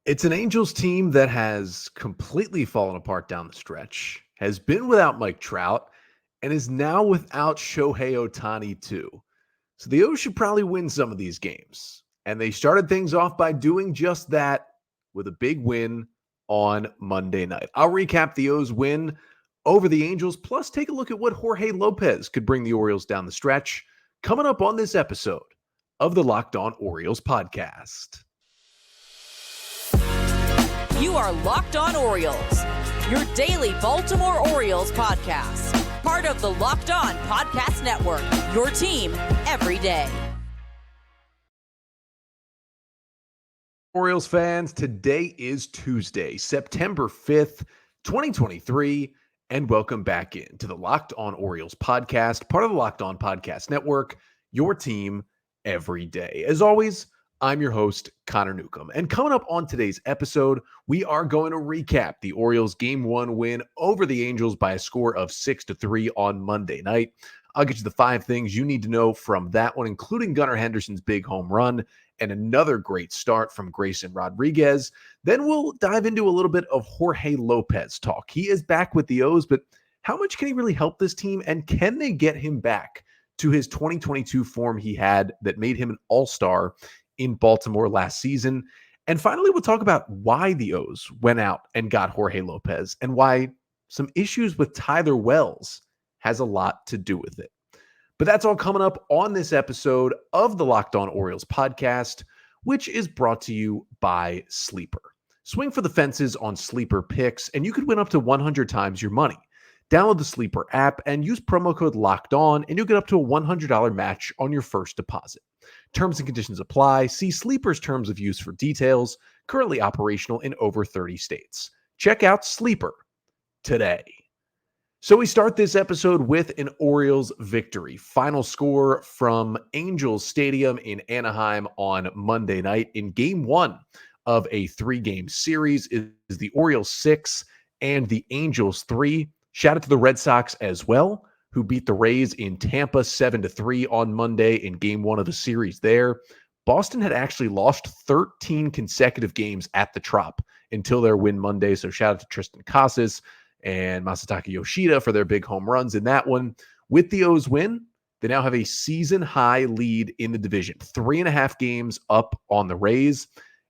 It's an Angels team that has completely fallen apart down the stretch, has been without Mike Trout, and is now without Shohei Ohtani too. So the O's should probably win some of these games. And they started things off by doing just that with a big win on Monday night. I'll recap the O's win over the Angels, plus take a look at what Jorge Lopez could bring the Orioles down the stretch coming up on this episode of the Locked On Orioles podcast. You are Locked On Orioles, your daily Baltimore Orioles podcast. Part of the Locked On Podcast Network, your team every day. Orioles fans, today is Tuesday, September 5th, 2023, and welcome back into the Locked On Orioles podcast, part of the Locked On Podcast Network, your team every day. As always, I'm your host, Connor Newcomb. And coming up on today's episode, we are going to recap the Orioles Game 1 win over the Angels by a score of 6-3 on Monday night. I'll get you the 5 things you need to know from that one, including Gunnar Henderson's big home run and another great start from Grayson Rodriguez. Then we'll dive into a little bit of Jorge Lopez talk. He is back with the O's, but how much can he really help this team? And can they get him back to his 2022 form he had that made him an all-star in Baltimore last season? And finally, we'll talk about why the O's went out and got Jorge Lopez and why some issues with Tyler Wells has a lot to do with it. But that's all coming up on this episode of the Locked On Orioles podcast, which is brought to you by Sleeper. Swing for the fences on Sleeper picks, and you could win up to 100 times your money. Download the Sleeper app and use promo code LOCKEDON, and you'll get up to a $100 match on your first deposit. Terms and conditions apply. See Sleeper's terms of use for details. Currently operational in over 30 states. Check out Sleeper today. So we start this episode with an Orioles victory. Final score from Angels Stadium in Anaheim on Monday night in Game 1 of a 3-game series is the Orioles 6 and the Angels 3. Shout out to the Red Sox as well, who beat the Rays in Tampa 7-3 on Monday in Game 1 of the series there. Boston had actually lost 13 consecutive games at the Trop until their win Monday, so shout out to Tristan Casas and Masataka Yoshida for their big home runs in that one. With the O's win, they now have a season-high lead in the division, 3.5 games up on the Rays.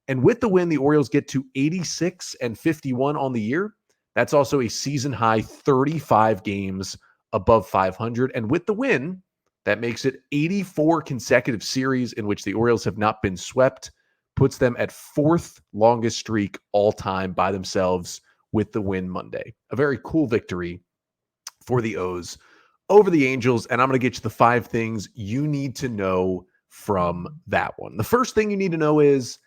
And with the win, the Orioles get to 86-51 on the year. That's also a season-high 35 games above 500. And with the win, that makes it 84 consecutive series in which the Orioles have not been swept, puts them at 4th longest streak all time by themselves with the win Monday. A very cool victory for the O's over the Angels. And I'm going to get you the 5 things you need to know from that one. The first thing you need to know is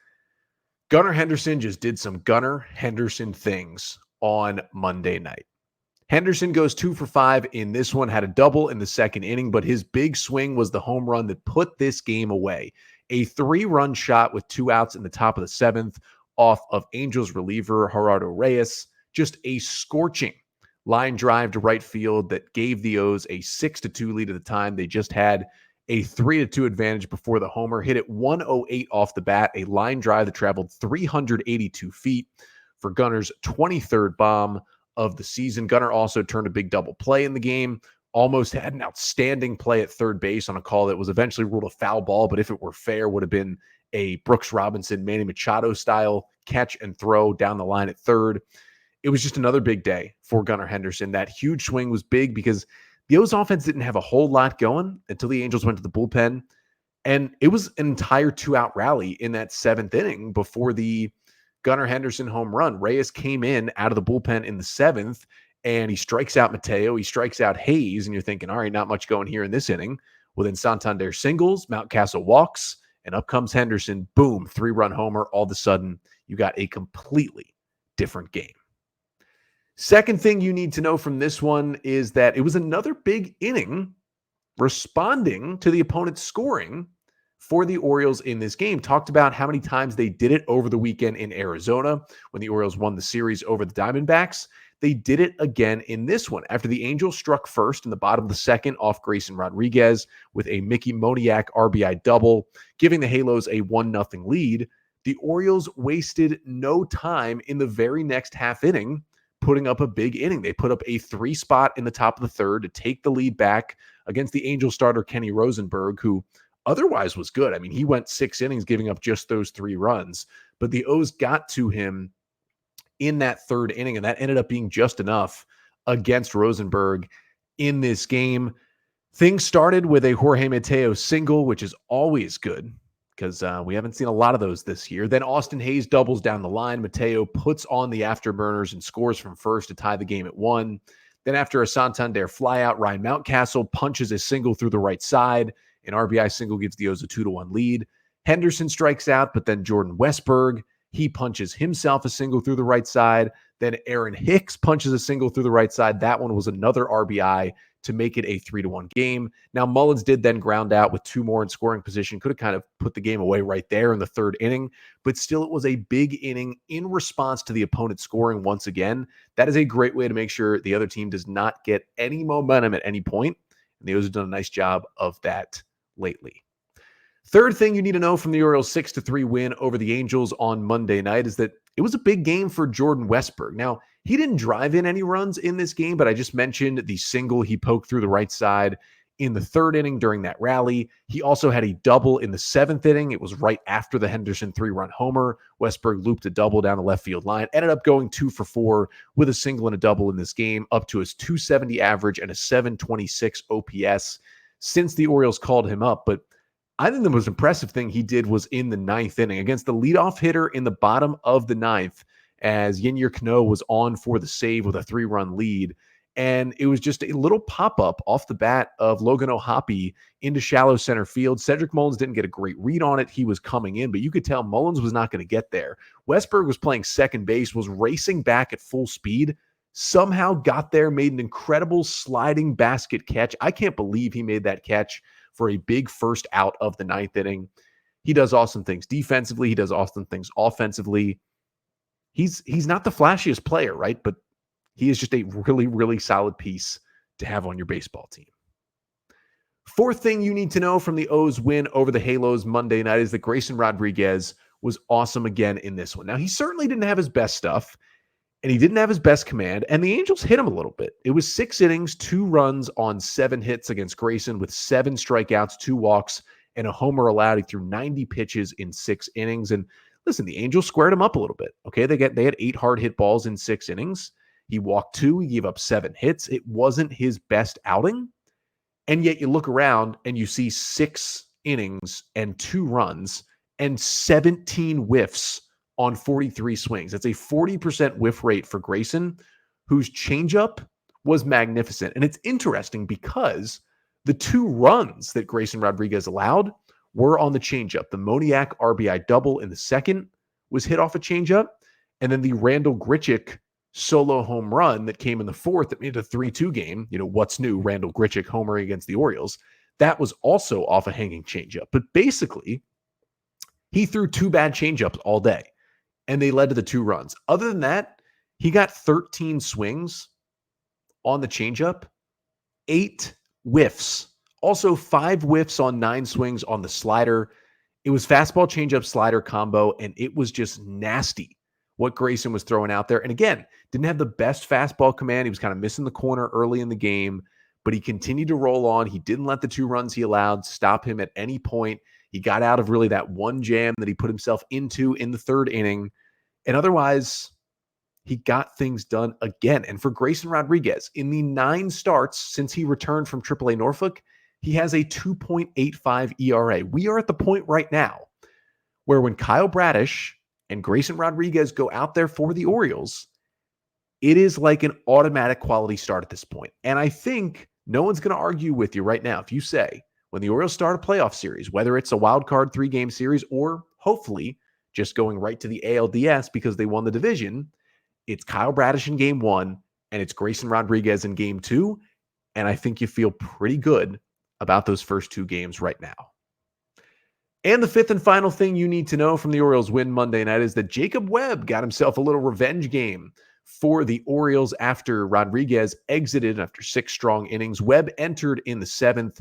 Gunnar Henderson just did some Gunnar Henderson things on Monday night. Henderson goes 2 for 5 in this one, had a double in the second inning, but his big swing was the home run that put this game away. A 3-run shot with 2 outs in the top of the 7th off of Angels reliever Gerardo Reyes. Just a scorching line drive to right field that gave the O's a 6-2 lead at the time. They just had a 3-2 advantage before the homer. Hit it 108 off the bat, a line drive that traveled 382 feet for Gunnar's 23rd bomb of the season. Gunnar also turned a big double play in the game, almost had an outstanding play at third base on a call that was eventually ruled a foul ball, but if it were fair, would have been a Brooks Robinson, Manny Machado style catch and throw down the line at third. It was just another big day for Gunnar Henderson. That huge swing was big because the O's offense didn't have a whole lot going until the Angels went to the bullpen. And it was an entire 2-out rally in that 7th inning before the Gunnar Henderson home run. Reyes came in out of the bullpen in the 7th, and he strikes out Mateo. He strikes out Hayes, and you're thinking, all right, not much going here in this inning. Well, then Santander singles, Mountcastle walks, and up comes Henderson. Boom, 3-run homer. All of a sudden, you got a completely different game. Second thing you need to know from this one is that it was another big inning responding to the opponent's scoring for the Orioles in this game. Talked about how many times they did it over the weekend in Arizona when the Orioles won the series over the Diamondbacks. They did it again in this one after the Angels struck first in the bottom of the 2nd off Grayson Rodriguez with a Mickey Moniak RBI double, giving the Halos a 1-0 lead. the Orioles wasted no time in the very next half inning putting up a big inning. They put up a 3 spot in the top of the third to take the lead back against the Angel starter Kenny Rosenberg, who otherwise was good. I mean, he went 6 innings giving up just those 3 runs, but the O's got to him in that third inning, and that ended up being just enough against Rosenberg in this game. Things started with a Jorge Mateo single, which is always good because we haven't seen a lot of those this year. Then Austin Hayes doubles down the line. Mateo puts on the afterburners and scores from first to tie the game at 1. Then after a Santander flyout, Ryan Mountcastle punches a single through the right side. An RBI single gives the O's a 2-1 lead. Henderson strikes out, but then Jordan Westberg, he punches himself a single through the right side. Then Aaron Hicks punches a single through the right side. That one was another RBI to make it a 3-1 game. Now, Mullins did then ground out with 2 more in scoring position. Could have kind of put the game away right there in the third inning, but still it was a big inning in response to the opponent scoring once again. That is a great way to make sure the other team does not get any momentum at any point. And the O's have done a nice job of that lately. Third thing you need to know from the Orioles' 6-3 win over the Angels on Monday night is that it was a big game for Jordan Westberg. Now, he didn't drive in any runs in this game, but I just mentioned the single he poked through the right side in the third inning during that rally. He also had a double in the 7th inning. It was right after the Henderson 3-run homer. Westberg looped a double down the left field line, ended up going 2 for 4 with a single and a double in this game, up to his .270 average and a .726 OPS since the Orioles called him up. But I think the most impressive thing he did was in the 9th inning against the leadoff hitter in the bottom of the 9th, as Yennier Cano was on for the save with a 3-run lead. And it was just a little pop-up off the bat of Logan O'Hoppe into shallow center field. Cedric Mullins didn't get a great read on it. He was coming in, but you could tell Mullins was not going to get there. Westberg was playing second base, was racing back at full speed, somehow got there, made an incredible sliding basket catch. I can't believe he made that catch for a big first out of the 9th inning. He does awesome things defensively. He does awesome things offensively. He's not the flashiest player, right? But he is just a really, really solid piece to have on your baseball team. Fourth thing you need to know from the O's win over the Halos Monday night is that Grayson Rodriguez was awesome again in this one. Now, he certainly didn't have his best stuff, and he didn't have his best command, and the Angels hit him a little bit. It was 6 innings, 2 runs on 7 hits against Grayson with 7 strikeouts, 2 walks, and a homer allowed. He threw 90 pitches in 6 innings. And listen, the Angels squared him up a little bit. Okay, they had 8 hard hit balls in 6 innings. He walked 2. He gave up 7 hits. It wasn't his best outing. And yet you look around and you see 6 innings and 2 runs and 17 whiffs on 43 swings. That's a 40% whiff rate for Grayson, whose changeup was magnificent. And it's interesting because the 2 runs that Grayson Rodriguez allowed were on the changeup. The Moniak RBI double in the 2nd was hit off a changeup, and then the Randall Grichuk solo home run that came in the 4th that made it a 3-2 game. You know, what's new? Randall Grichuk homering against the Orioles. That was also off a hanging changeup. But basically, he threw 2 bad changeups all day, and they led to the 2 runs. Other than that, he got 13 swings on the changeup, 8 whiffs. Also 5 whiffs on 9 swings on the slider. It was fastball, changeup, slider combo, and it was just nasty what Grayson was throwing out there. And again, didn't have the best fastball command. He was kind of missing the corner early in the game, but he continued to roll on. He didn't let the 2 runs he allowed stop him at any point. He got out of really that one jam that he put himself into in the 3rd inning. And otherwise, he got things done again. And for Grayson Rodriguez, in the 9 starts since he returned from AAA Norfolk, he has a 2.85 ERA. We are at the point right now where when Kyle Bradish and Grayson Rodriguez go out there for the Orioles, it is like an automatic quality start at this point. And I think no one's going to argue with you right now. If you say when the Orioles start a playoff series, whether it's a wild card 3-game series or hopefully just going right to the ALDS because they won the division, it's Kyle Bradish in game 1 and it's Grayson Rodriguez in game 2. And I think you feel pretty good about those first 2 games right now. And the 5th and final thing you need to know from the Orioles win Monday night is that Jacob Webb got himself a little revenge game for the Orioles after Rodriguez exited after 6 strong innings. Webb entered in the 7th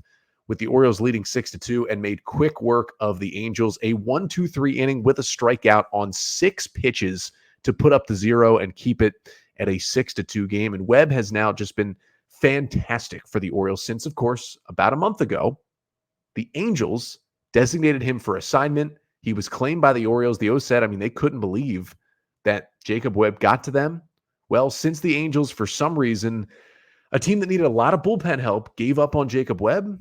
with the Orioles leading 6-2 and made quick work of the Angels. A 1-2-3 inning with a strikeout on 6 pitches to put up the 0 and keep it at a 6-2 game. And Webb has now just been fantastic for the Orioles since, of course, about a month ago, the Angels designated him for assignment. He was claimed by the Orioles. The O's said, they couldn't believe that Jacob Webb got to them. Well, since the Angels, for some reason, a team that needed a lot of bullpen help, gave up on Jacob Webb,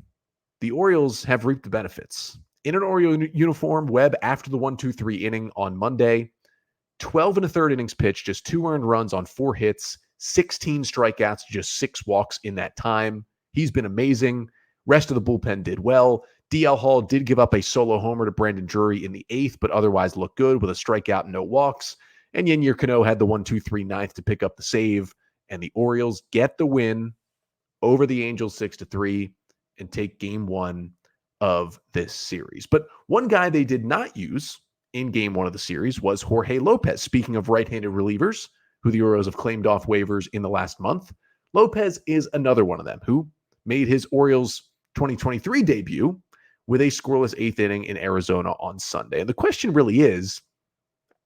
the Orioles have reaped the benefits. In an Oriole uniform, Webb, after the 1-2-3 inning on Monday, 12 1/3 innings pitched, just 2 earned runs on 4 hits, 16 strikeouts, just 6 walks in that time. He's been amazing. Rest of the bullpen did well. DL Hall did give up a solo homer to Brandon Drury in the 8th, but otherwise looked good with a strikeout and no walks. And Yennier Cano had the 1-2-3 ninth to pick up the save. And the Orioles get the win over the Angels 6-3 and take game 1 of this series. But one guy they did not use in game 1 of the series was Jorge Lopez. Speaking of right-handed relievers, who the Orioles have claimed off waivers in the last month, Lopez is another one of them who made his Orioles 2023 debut with a scoreless 8th inning in Arizona on Sunday. And the question really is,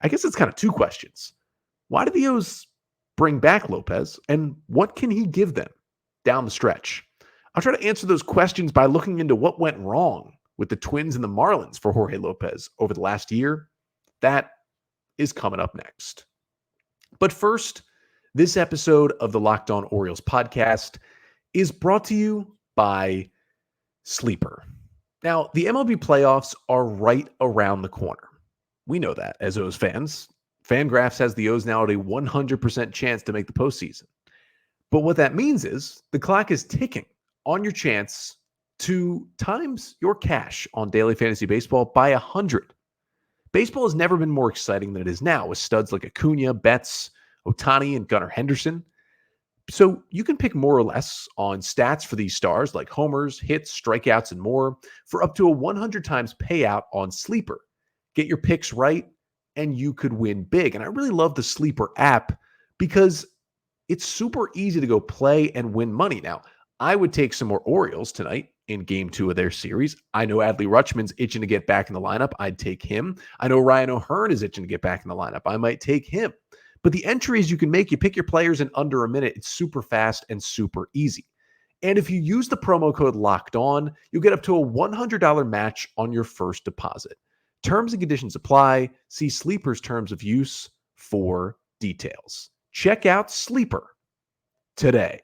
I guess it's kind of 2 questions. Why did the O's bring back Lopez, and what can he give them down the stretch? I'll try to answer those questions by looking into what went wrong with the Twins and the Marlins for Jorge Lopez over the last year. That is coming up next. But first, this episode of the Locked On Orioles podcast is brought to you by Sleeper. Now, the MLB playoffs are right around the corner. We know that as O's fans. Fangraphs has the O's now at a 100% chance to make the postseason. But what that means is the clock is ticking on your chance to times your cash on daily fantasy baseball by 100. Baseball has never been more exciting than it is now, with studs like Acuna, Betts, Ohtani, and Gunnar Henderson. So you can pick more or less on stats for these stars like homers, hits, strikeouts, and more for up to a 100 times payout on Sleeper. Get your picks right, and you could win big. And I really love the Sleeper app because it's super easy to go play and win money. Now, I would take some more Orioles tonight in game 2 of their series. I know Adley Rutschman's itching to get back in the lineup. I'd take him. I know Ryan O'Hearn is itching to get back in the lineup. I might take him. But the entries you can make, you pick your players in under a minute. It's super fast and super easy. And if you use the promo code Locked On, you'll get up to a $100 match on your first deposit. Terms and conditions apply. See Sleeper's terms of use for details. Check out Sleeper today.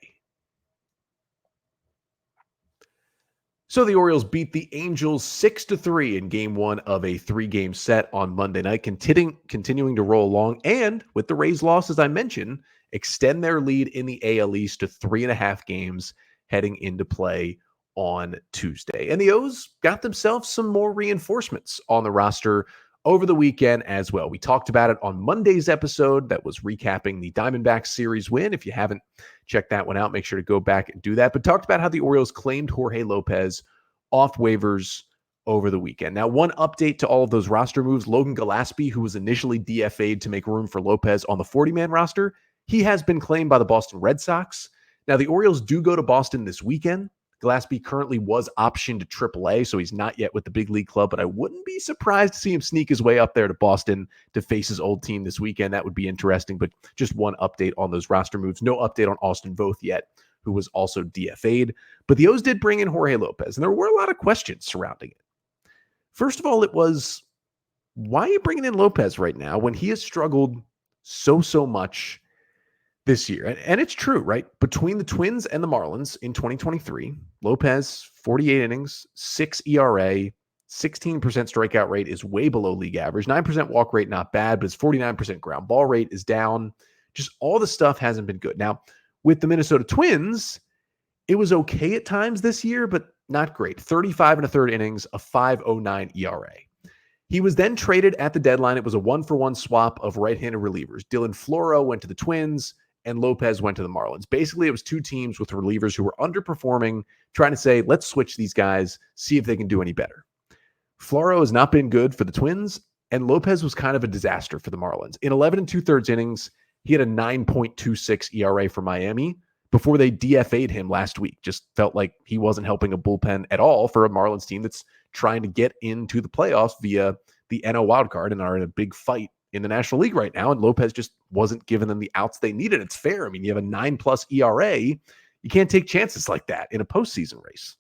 So the Orioles beat the Angels 6-3 in game 1 of a 3-game set on Monday night, continuing to roll along, and with the Rays' loss, as I mentioned, extend their lead in the AL East to 3.5 games heading into play on Tuesday. And the O's got themselves some more reinforcements on the roster over the weekend as well. We talked about it on Monday's episode that was recapping the Diamondbacks series win. If you haven't checked that one out, make sure to go back and do that. But talked about how the Orioles claimed Jorge Lopez off waivers over the weekend. Now, one update to all of those roster moves, Logan Gillespie, who was initially DFA'd to make room for Lopez on the 40-man roster, he has been claimed by the Boston Red Sox. Now, the Orioles do go to Boston this weekend. Gillespie currently was optioned to AAA, so he's not yet with the big league club, but I wouldn't be surprised to see him sneak his way up there to Boston to face his old team this weekend. That would be interesting, but just one update on those roster moves. No update on Austin Voth yet, who was also DFA'd. But the O's did bring in Jorge Lopez, and there were a lot of questions surrounding it. First of all, it was, why are you bringing in Lopez right now when he has struggled so much this year? And it's true, right? Between the Twins and the Marlins in 2023, Lopez, 48 innings, 6 ERA, 16% strikeout rate is way below league average. 9% walk rate, not bad, but his 49% ground ball rate is down. Just all the stuff hasn't been good. Now, with the Minnesota Twins, it was okay at times this year, but not great. 35 1/3 innings, a 5.09 ERA. He was then traded at the deadline. It was a 1-for-1 swap of right-handed relievers. Dylan Floro went to the Twins, and Lopez went to the Marlins. Basically, it was 2 teams with relievers who were underperforming, trying to say, let's switch these guys, see if they can do any better. Floro has not been good for the Twins, and Lopez was kind of a disaster for the Marlins. In 11 2/3 innings, he had a 9.26 ERA for Miami, before they DFA'd him last week. Just felt like he wasn't helping a bullpen at all for a Marlins team that's trying to get into the playoffs via the NL wildcard and are in a big fight in the National League right now. And Lopez just wasn't giving them the outs they needed. It's fair. I mean, you have a 9+ ERA. You can't take chances like that in a postseason race.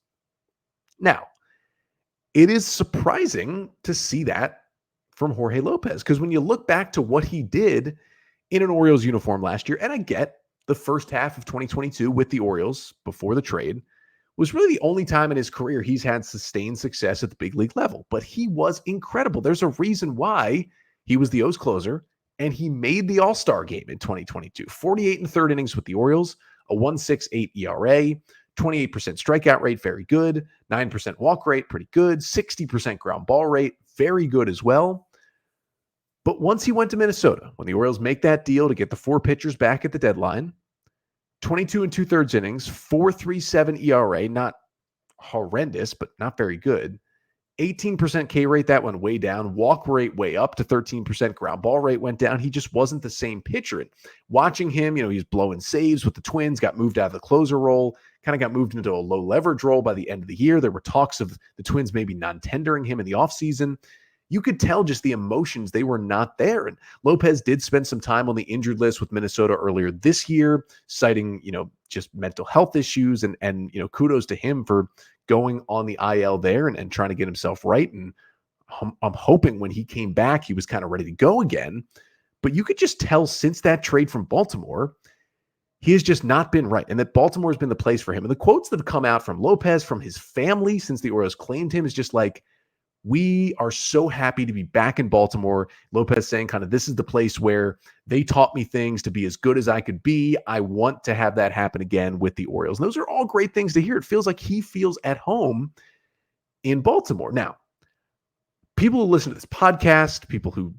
Now, it is surprising to see that from Jorge Lopez, because when you look back to what he did in an Orioles uniform last year, and I get the first half of 2022 with the Orioles before the trade was really the only time in his career he's had sustained success at the big league level, but he was incredible. There's a reason why he was the O's closer, and he made the All-Star game in 2022. 48 and third innings with the Orioles, a 1.68 ERA, 28% strikeout rate, very good, 9% walk rate, pretty good, 60% ground ball rate, very good as well. But once he went to Minnesota, when the Orioles make that deal to get the 4 pitchers back at the deadline, 22 and 2/3 innings, 4.37 ERA, not horrendous, but not very good. 18% K rate, that went way down. Walk rate way up to 13%. Ground ball rate went down. He just wasn't the same pitcher. And watching him, he's blowing saves with the Twins, got moved out of the closer role, kind of got moved into a low leverage role by the end of the year. There were talks of the Twins maybe non-tendering him in the offseason. You could tell just the emotions, they were not there. And Lopez did spend some time on the injured list with Minnesota earlier this year, citing, just mental health issues. And kudos to him for going on the IL there and trying to get himself right. And I'm hoping when he came back, he was kind of ready to go again. But you could just tell since that trade from Baltimore, he has just not been right. And that Baltimore has been the place for him. And the quotes that have come out from Lopez, from his family since the Orioles claimed him, is just like, we are so happy to be back in Baltimore. Lopez saying kind of, this is the place where they taught me things to be as good as I could be. I want to have that happen again with the Orioles. And those are all great things to hear. It feels like he feels at home in Baltimore. Now, people who listen to this podcast, people who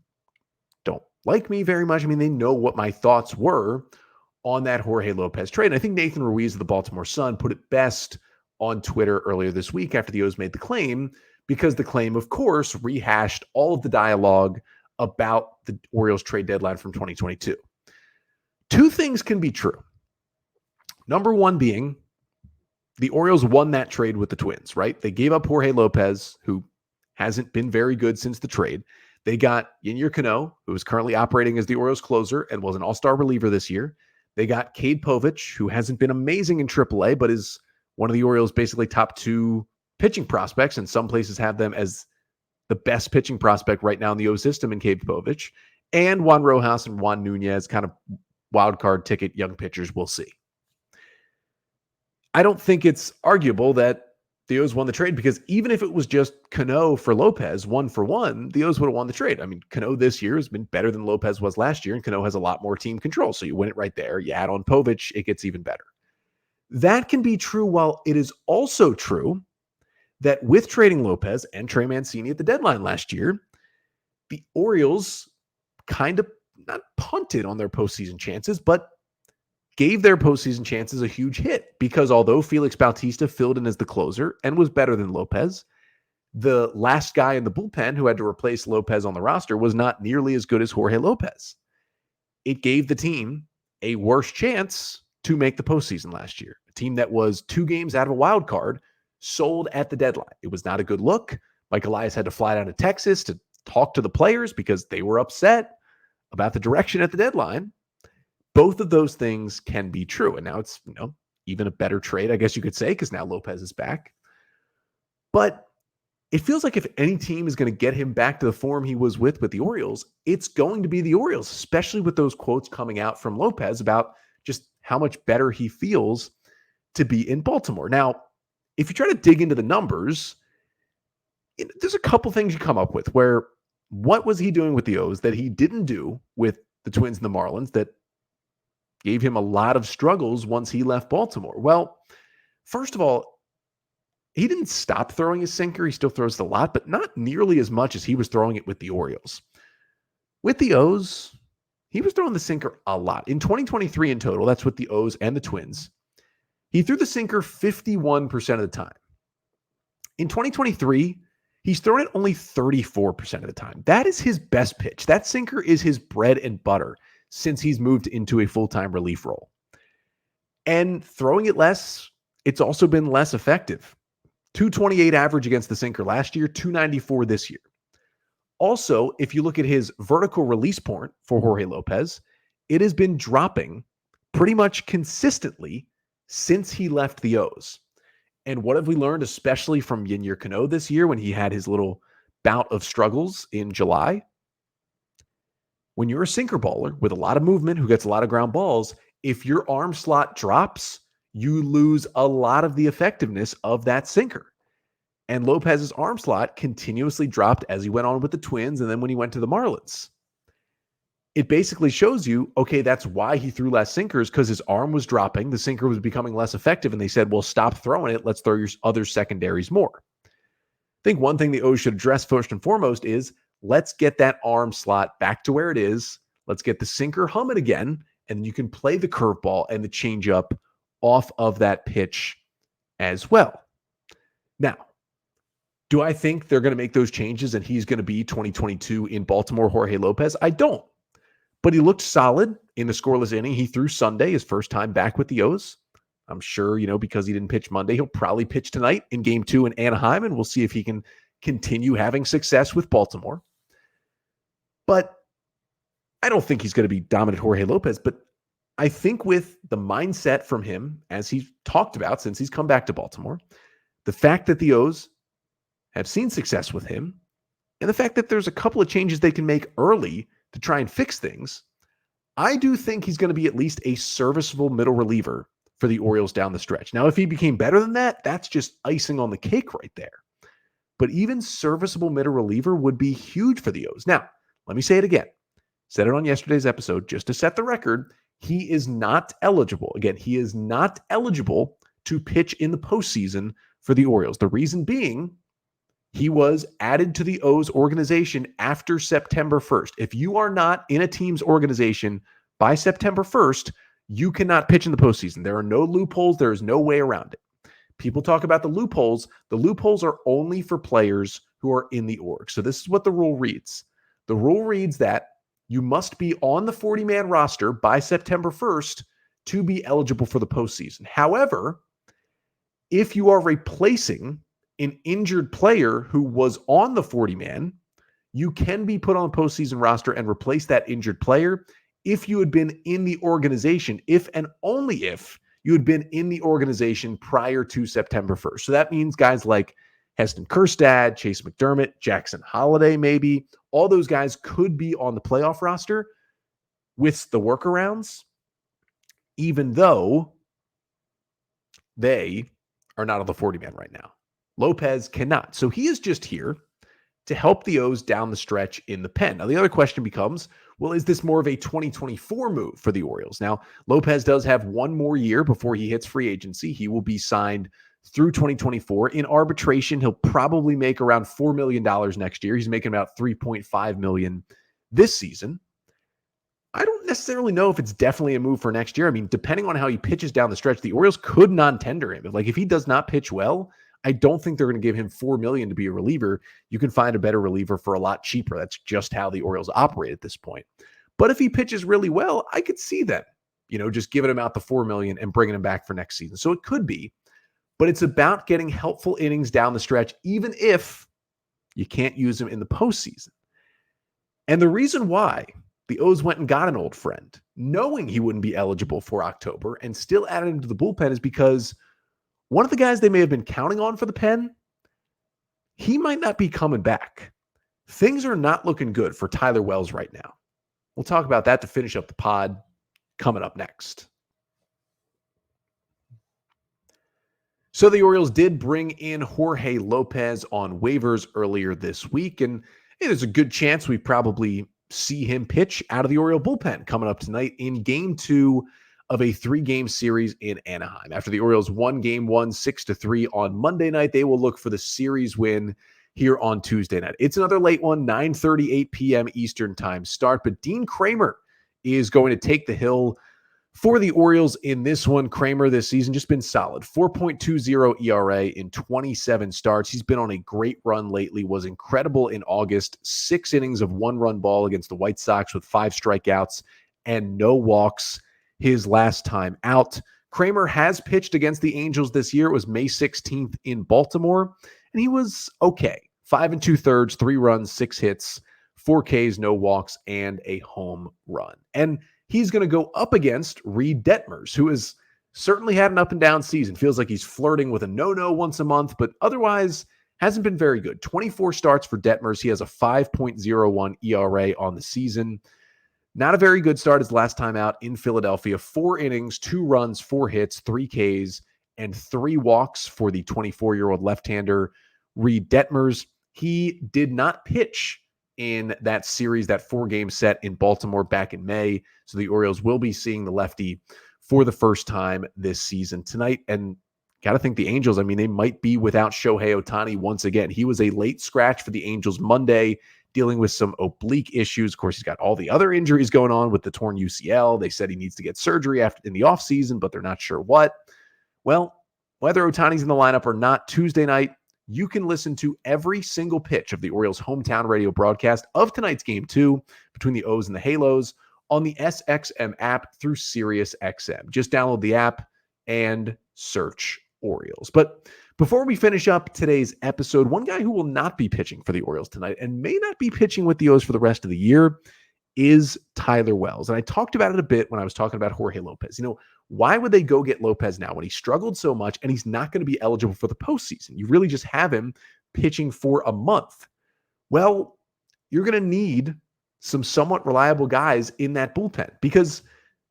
don't like me very much, they know what my thoughts were on that Jorge Lopez trade. And I think Nathan Ruiz of the Baltimore Sun put it best on Twitter earlier this week after the O's made the claim, because the claim, of course, rehashed all of the dialogue about the Orioles trade deadline from 2022. 2 things can be true. Number one being the Orioles won that trade with the Twins, right? They gave up Jorge Lopez, who hasn't been very good since the trade. They got Yennier Cano, who is currently operating as the Orioles closer and was an all-star reliever this year. They got Cade Povich, who hasn't been amazing in AAA, but is one of the Orioles' basically top 2 pitching prospects, and some places have them as the best pitching prospect right now in the O system in Cade Povich, and Juan Rojas and Juan Nunez, kind of wild card ticket young pitchers. We'll see. I don't think it's arguable that the O's won the trade, because even if it was just Cano for Lopez, 1-for-1, the O's would have won the trade. Cano this year has been better than Lopez was last year, and Cano has a lot more team control. So you win it right there. You add on Povich, it gets even better. That can be true, while it is also true that with trading Lopez and Trey Mancini at the deadline last year, the Orioles kind of not punted on their postseason chances, but gave their postseason chances a huge hit, because although Felix Bautista filled in as the closer and was better than Lopez, the last guy in the bullpen who had to replace Lopez on the roster was not nearly as good as Jorge Lopez. It gave the team a worse chance to make the postseason last year. A team that was 2 games out of a wild card sold at the deadline. It was not a good look. Mike Elias had to fly down to Texas to talk to the players because they were upset about the direction at the deadline. Both of those things can be true. And now it's, even a better trade, I guess you could say, because now Lopez is back. But it feels like if any team is going to get him back to the form he was with the Orioles, it's going to be the Orioles, especially with those quotes coming out from Lopez about just how much better he feels to be in Baltimore. Now, if you try to dig into the numbers, there's a couple things you come up with where, what was he doing with the O's that he didn't do with the Twins and the Marlins that gave him a lot of struggles once he left Baltimore? Well, first of all, he didn't stop throwing his sinker. He still throws it a lot, but not nearly as much as he was throwing it with the Orioles. With the O's, he was throwing the sinker a lot. In 2023 in total, that's with the O's and the Twins, he threw the sinker 51% of the time. In 2023, he's thrown it only 34% of the time. That is his best pitch. That sinker is his bread and butter since he's moved into a full-time relief role. And throwing it less, it's also been less effective. 228 average against the sinker last year, 294 this year. Also, if you look at his vertical release point for Jorge Lopez, it has been dropping pretty much consistently since he left the O's. And what have we learned, especially from Yennier Cano this year when he had his little bout of struggles in July? When you're a sinker baller with a lot of movement who gets a lot of ground balls, if your arm slot drops, you lose a lot of the effectiveness of that sinker. And Lopez's arm slot continuously dropped as he went on with the Twins and then when he went to the Marlins. It basically shows you, okay, that's why he threw less sinkers, because his arm was dropping. The sinker was becoming less effective, and they said, well, stop throwing it. Let's throw your other secondaries more. I think one thing the O's should address first and foremost is let's get that arm slot back to where it is. Let's get the sinker humming again, and you can play the curveball and the changeup off of that pitch as well. Now, do I think they're going to make those changes and he's going to be 2022 in Baltimore Jorge Lopez? I don't. But he looked solid in the scoreless inning he threw Sunday, his first time back with the O's. I'm sure, because he didn't pitch Monday, he'll probably pitch tonight in Game 2 in Anaheim, and we'll see if he can continue having success with Baltimore. But I don't think he's going to be dominant Jorge Lopez, but I think with the mindset from him, as he's talked about since he's come back to Baltimore, the fact that the O's have seen success with him, and the fact that there's a couple of changes they can make early to try and fix things, I do think he's going to be at least a serviceable middle reliever for the Orioles down the stretch. Now, if he became better than that, that's just icing on the cake right there. But even serviceable middle reliever would be huge for the O's. Now, let me say it again. Said it on yesterday's episode, just to set the record, he is not eligible. Again, he is not eligible to pitch in the postseason for the Orioles. The reason being, he was added to the O's organization after September 1st. If you are not in a team's organization by September 1st, you cannot pitch in the postseason. There are no loopholes. There is no way around it. People talk about the loopholes. The loopholes are only for players who are in the org. So this is what the rule reads. The rule reads that you must be on the 40-man roster by September 1st to be eligible for the postseason. However, if you are replacing an injured player who was on the 40-man, you can be put on the postseason roster and replace that injured player if you had been in the organization, if and only if you had been in the organization prior to September 1st. So that means guys like Heston Kjerstad, Chase McDermott, Jackson Holliday maybe, all those guys could be on the playoff roster with the workarounds, even though they are not on the 40-man right now. Lopez cannot. So he is just here to help the O's down the stretch in the pen. Now, the other question becomes, well, is this more of a 2024 move for the Orioles? Now, Lopez does have one more year before he hits free agency. He will be signed through 2024. In arbitration, he'll probably make around $4 million next year. He's making about $3.5 million this season. I don't necessarily know if it's definitely a move for next year. I mean, depending on how he pitches down the stretch, the Orioles could non-tender him. If he does not pitch well, I don't think they're going to give him $4 million to be a reliever. You can find a better reliever for a lot cheaper. That's just how the Orioles operate at this point. But if he pitches really well, I could see them, just giving him out the $4 million and bringing him back for next season. So it could be, but it's about getting helpful innings down the stretch, even if you can't use him in the postseason. And the reason why the O's went and got an old friend, knowing he wouldn't be eligible for October and still added him to the bullpen, is because one of the guys they may have been counting on for the pen, he might not be coming back. Things are not looking good for Tyler Wells right now. We'll talk about that to finish up the pod coming up next. So the Orioles did bring in Jorge Lopez on waivers earlier this week, and there's a good chance we probably see him pitch out of the Oriole bullpen coming up tonight in Game 2 of a 3-game series in Anaheim. After the Orioles won Game 1 6-3 on Monday night, they will look for the series win here on Tuesday night. It's another late one, 9:38 p.m. Eastern time start, but Dean Kremer is going to take the hill for the Orioles in this one. Kremer this season just been solid. 4.20 ERA in 27 starts. He's been on a great run lately, was incredible in August. 6 innings of 1-run ball against the White Sox with 5 strikeouts and no walks his last time out. Kramer has pitched against the Angels this year. It was May 16th in Baltimore, and he was okay. 5 2/3, 3 runs, 6 hits, 4 Ks, no walks, and a home run. And he's going to go up against Reed Detmers, who has certainly had an up and down season. Feels like he's flirting with a no-no once a month, but otherwise hasn't been very good. 24 starts for Detmers. He has a 5.01 ERA on the season. Not a very good start his last time out in Philadelphia. 4 innings, 2 runs, 4 hits, 3 Ks, and 3 walks for the 24-year-old left-hander Reed Detmers. He did not pitch in that series, that 4-game set in Baltimore back in May. So the Orioles will be seeing the lefty for the first time this season tonight. And got to think the Angels, I mean, they might be without Shohei Ohtani once again. He was a late scratch for the Angels Monday, dealing with some oblique issues. Of course, he's got all the other injuries going on with the torn UCL. They said he needs to get surgery in the offseason, but they're not sure what. Well, whether Ohtani's in the lineup or not, Tuesday night, you can listen to every single pitch of the Orioles' hometown radio broadcast of tonight's Game 2 between the O's and the Halos on the SXM app through SiriusXM. Just download the app and search Orioles. But before we finish up today's episode, one guy who will not be pitching for the Orioles tonight and may not be pitching with the O's for the rest of the year is Tyler Wells. And I talked about it a bit when I was talking about Jorge Lopez. Why would they go get Lopez now when he struggled so much and he's not going to be eligible for the postseason? You really just have him pitching for a month. Well, you're going to need some somewhat reliable guys in that bullpen because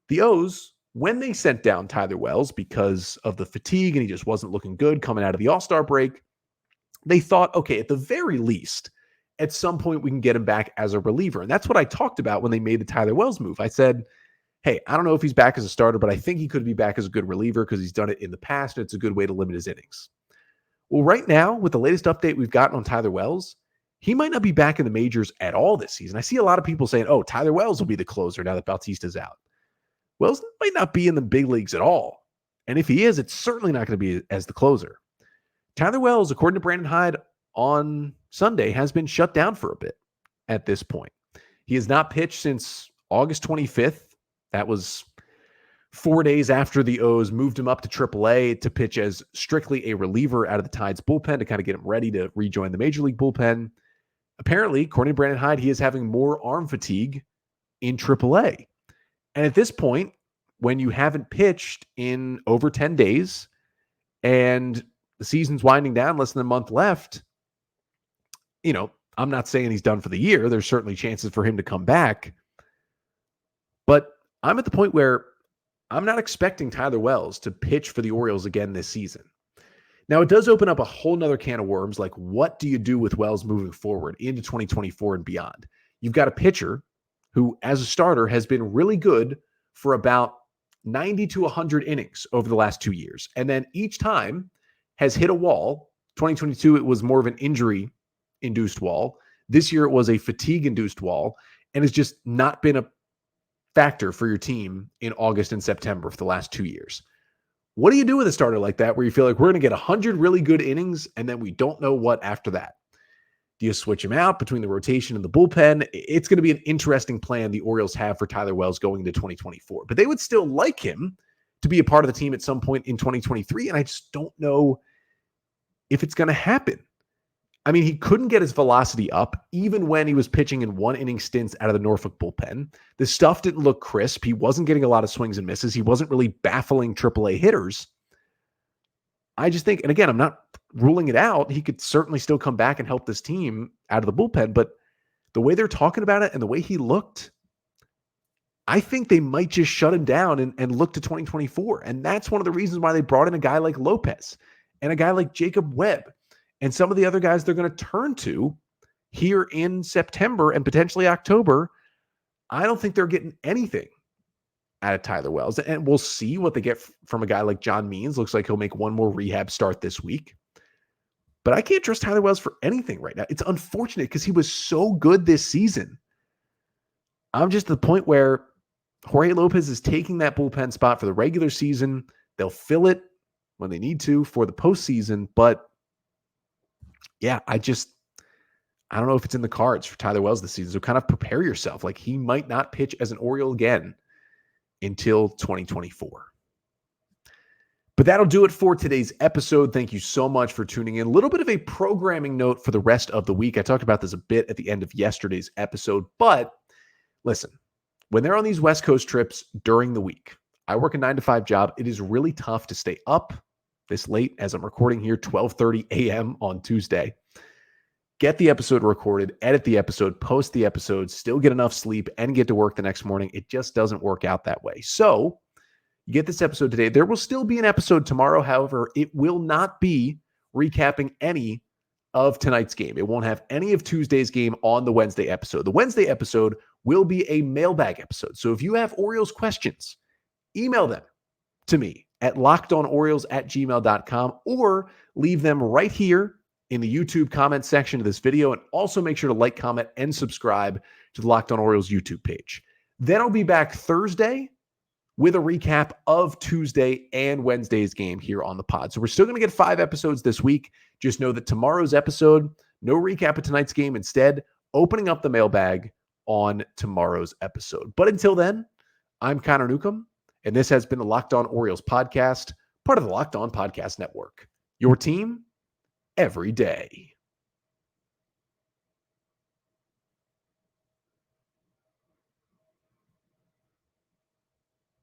the O's, when they sent down Tyler Wells because of the fatigue and he just wasn't looking good coming out of the All-Star break, they thought, okay, at the very least, at some point we can get him back as a reliever. And that's what I talked about when they made the Tyler Wells move. I said, hey, I don't know if he's back as a starter, but I think he could be back as a good reliever because he's done it in the past and it's a good way to limit his innings. Well, right now, with the latest update we've gotten on Tyler Wells, he might not be back in the majors at all this season. I see a lot of people saying, oh, Tyler Wells will be the closer now that Bautista's out. Wells might not be in the big leagues at all. And if he is, it's certainly not going to be as the closer. Tyler Wells, according to Brandon Hyde on Sunday, has been shut down for a bit at this point. He has not pitched since August 25th. That was 4 days after the O's moved him up to AAA to pitch as strictly a reliever out of the Tide's bullpen to kind of get him ready to rejoin the Major League bullpen. Apparently, according to Brandon Hyde, he is having more arm fatigue in AAA. And at this point, when you haven't pitched in over 10 days and the season's winding down, less than a month left, I'm not saying he's done for the year. There's certainly chances for him to come back. But I'm at the point where I'm not expecting Tyler Wells to pitch for the Orioles again this season. Now, it does open up a whole nother can of worms. Like, what do you do with Wells moving forward into 2024 and beyond? You've got a pitcher who, as a starter, has been really good for about 90 to 100 innings over the last 2 years. And then each time has hit a wall. 2022, it was more of an injury-induced wall. This year, it was a fatigue-induced wall. And it's just not been a factor for your team in August and September for the last 2 years. What do you do with a starter like that where you feel like we're going to get 100 really good innings and then we don't know what after that? Do you switch him out between the rotation and the bullpen? It's going to be an interesting plan the Orioles have for Tyler Wells going into 2024. But they would still like him to be a part of the team at some point in 2023, and I just don't know if it's going to happen. I mean, he couldn't get his velocity up even when he was pitching in one-inning stints out of the Norfolk bullpen. The stuff didn't look crisp. He wasn't getting a lot of swings and misses. He wasn't really baffling AAA hitters. I just think, and again, I'm not ruling it out. He could certainly still come back and help this team out of the bullpen, but the way they're talking about it and the way he looked, I think they might just shut him down and look to 2024. And that's one of the reasons why they brought in a guy like Lopez and a guy like Jacob Webb and some of the other guys they're going to turn to here in September and potentially October. I don't think they're getting anything out of Tyler Wells, and we'll see what they get from a guy like John Means. Looks like he'll make one more rehab start this week, but I can't trust Tyler Wells for anything right now. It's unfortunate because he was so good this season. I'm just at the point where Jorge Lopez is taking that bullpen spot for the regular season. They'll fill it when they need to for the postseason, but yeah, I don't know if it's in the cards for Tyler Wells this season. So kind of prepare yourself. Like, he might not pitch as an Oriole again until 2024. But that'll do it for today's episode. Thank you so much for tuning in. A little bit of a programming note for the rest of the week. I talked about this a bit at the end of yesterday's episode, but listen, when they're on these West Coast trips during the week, I work a 9-to-5 job. It is really tough to stay up this late as I'm recording here, 12:30 a.m. on Tuesday. Get the episode recorded, edit the episode, post the episode, still get enough sleep, and get to work the next morning. It just doesn't work out that way. So you get this episode today. There will still be an episode tomorrow. However, it will not be recapping any of tonight's game. It won't have any of Tuesday's game on the Wednesday episode. The Wednesday episode will be a mailbag episode. So if you have Orioles questions, email them to me at lockedonorioles@gmail.com or leave them right here in the YouTube comment section of this video. And also make sure to like, comment, and subscribe to the Locked On Orioles YouTube page. Then I'll be back Thursday with a recap of Tuesday and Wednesday's game here on the pod. So we're still going to get 5 episodes this week. Just know that tomorrow's episode, no recap of tonight's game. Instead, opening up the mailbag on tomorrow's episode. But until then, I'm Connor Newcomb, and this has been the Locked On Orioles podcast, part of the Locked On Podcast Network. Your team every day.